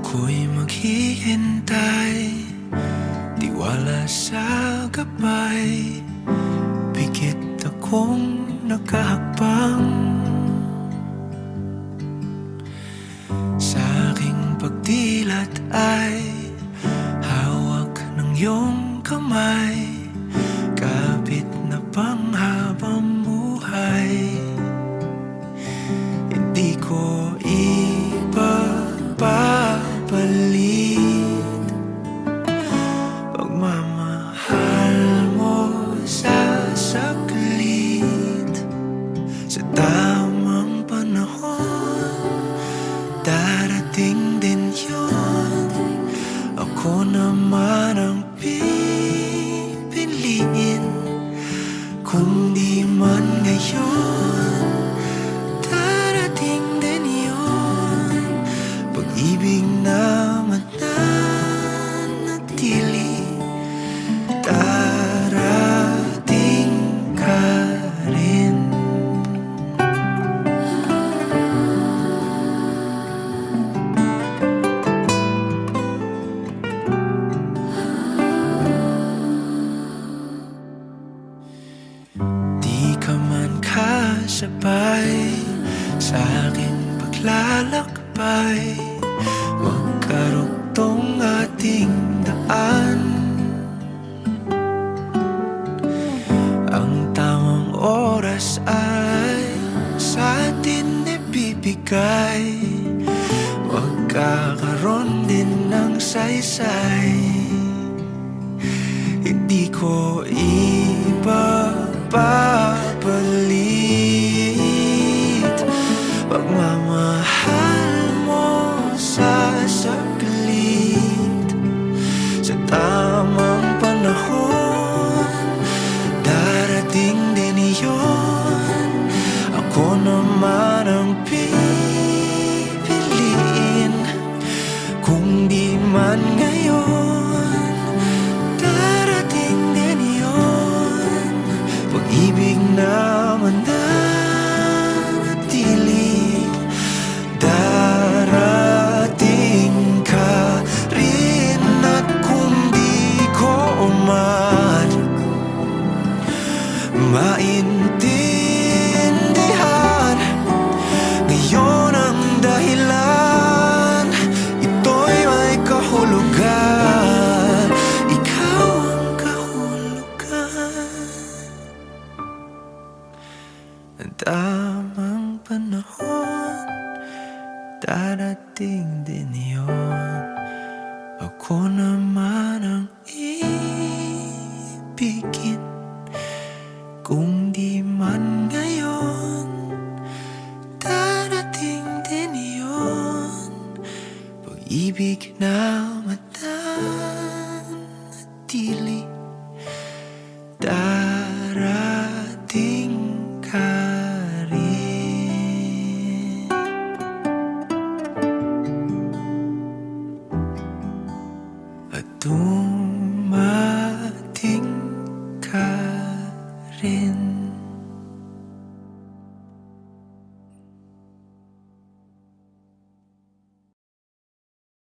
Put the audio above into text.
Ako'y maghihintay, tiwala sa gabay, pikit akong nakahakbang. Sa aking pagdilat ay hawak ng iyong kamay, kapit na panghabang buhay. Hindi ko ipapalit pagmamahal mo sa saglit. Sa tamang panahon, darating din yun. Ako naman ang pipiliin, kung di man ngayon, darating din yun. Pag-ibig na mananatili, darating ka rin. Di ka man kasabay sa aking paglalakbay, magkarugtong ating daan. Ang tamang oras ay sa atin ibibigay, magkakaroon din ng saysay. Hindi ko ipapalit pagmamahal mo sa saglit. Sa tamang panahon, darating din iyon. Ako naman ang pipiliin, kung di man ngayon, darating din iyon. Pag-ibig na mananatili, darating ka rin. At kung di ko man maintindihan ngayon ang dahilan, ito'y may kahulugan. Ikaw ang kahulugan. Ang tamang panahon, darating din iyon. Ako naman ang ibigin, kung di man ngayon, darating din iyon. Pag-ibig na